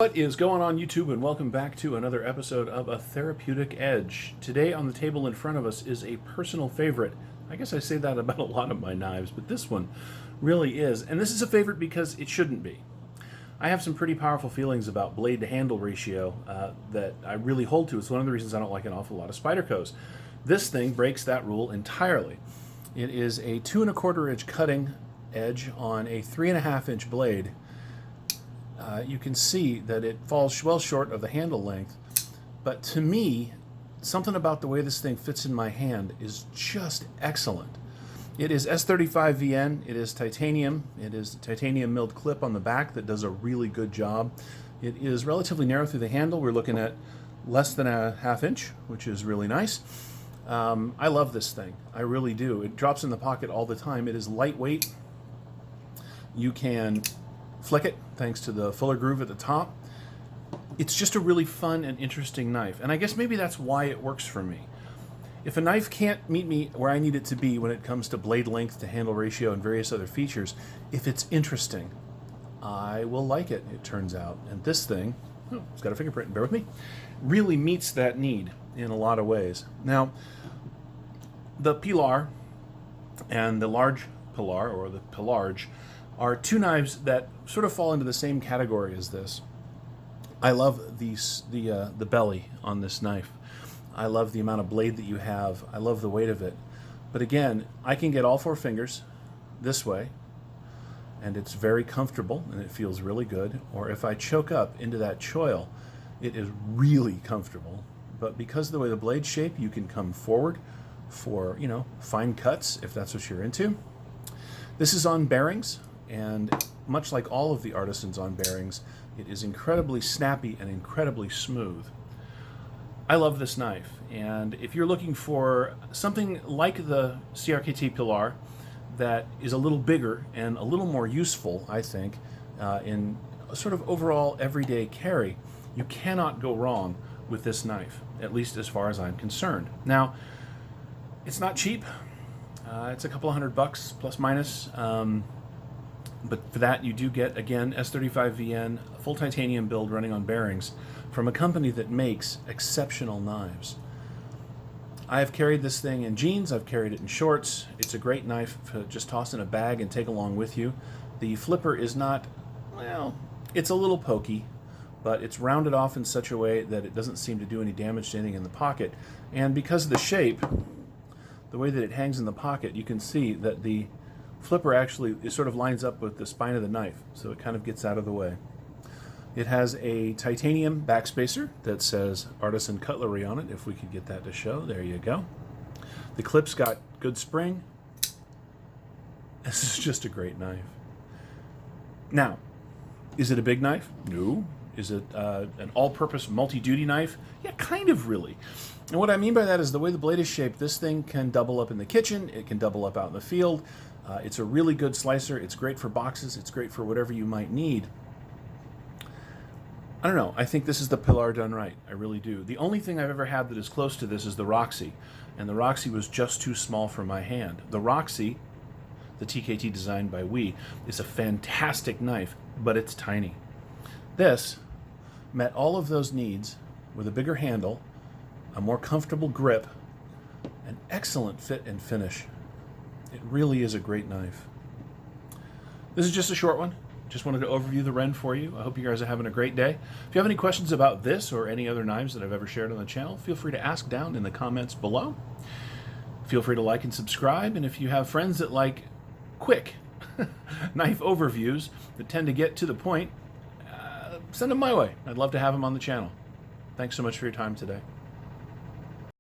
What is going on, YouTube, and welcome back to another episode of A Therapeutic Edge. Today on the table in front of us is a personal favorite. I guess I say that about a lot of my knives, but this one really is. And this is a favorite because it shouldn't be. I have some pretty powerful feelings about blade to handle ratio that I really hold to. It's one of the reasons I don't like an awful lot of Spydercos. This thing breaks that rule entirely. It is a 2 1/4 inch cutting edge on a 3 1/2 inch blade. You can see that it falls well short of the handle length, but to me, something about the way this thing fits in my hand is just excellent. It is S35VN, it is titanium, it is a titanium milled clip on the back that does a really good job. It is relatively narrow through the handle. We're looking at less than a 1/2 inch, which is really nice. I love this thing, I really do. It drops in the pocket all the time. It is lightweight. You can flick it thanks to the fuller groove at the top. It's just a really fun and interesting knife, and I guess maybe that's why it works for me. If a knife can't meet me where I need it to be when it comes to blade length to handle ratio and various other features, if it's interesting, I will like it, it turns out. And this thing, it's got a fingerprint, bear with me, really meets that need in a lot of ways. Now, the Pilar and the large Pilar, or the Pilarge, are two knives that sort of fall into the same category as this. I love the belly on this knife. I love the amount of blade that you have. I love the weight of it. But again, I can get all 4 fingers this way, and it's very comfortable, and it feels really good. Or if I choke up into that choil, it is really comfortable. But because of the way the blade's shaped, you can come forward for, fine cuts if that's what you're into. This is on bearings. And much like all of the Artisans on bearings, it is incredibly snappy and incredibly smooth. I love this knife, and if you're looking for something like the CRKT Pilar that is a little bigger and a little more useful, I think, in a sort of overall everyday carry, you cannot go wrong with this knife, at least as far as I'm concerned. Now, it's not cheap. It's a couple $100 plus minus. But for that, you do get, again, S35VN, a full titanium build running on bearings from a company that makes exceptional knives. I have carried this thing in jeans. I've carried it in shorts. It's a great knife to just toss in a bag and take along with you. The flipper is not, well, it's a little pokey, but it's rounded off in such a way that it doesn't seem to do any damage to anything in the pocket. And because of the shape, the way that it hangs in the pocket, you can see that the flipper actually sort of lines up with the spine of the knife, so it kind of gets out of the way. It has a titanium backspacer that says Artisan Cutlery on it, if we could get that to show. There you go. The clip's got good spring. This is just a great knife. Now, is it a big knife? No. Is it an all-purpose multi-duty knife? Yeah, kind of, really. And what I mean by that is the way the blade is shaped, this thing can double up in the kitchen, it can double up out in the field. It's a really good slicer. It's great for boxes. It's great for whatever you might need. I don't know. I think this is the Pilar done right. I really do. The only thing I've ever had that is close to this is the Roxy, and the Roxy was just too small for my hand. The Roxy, the TKT designed by We, is a fantastic knife, but it's tiny. This met all of those needs with a bigger handle, a more comfortable grip, an excellent fit and finish. It really is a great knife. This is just a short one. Just wanted to overview the Wren for you. I hope you guys are having a great day. If you have any questions about this or any other knives that I've ever shared on the channel, feel free to ask down in the comments below. Feel free to like and subscribe, and if you have friends that like quick knife overviews that tend to get to the point, send them my way. I'd love to have them on the channel. Thanks so much for your time today.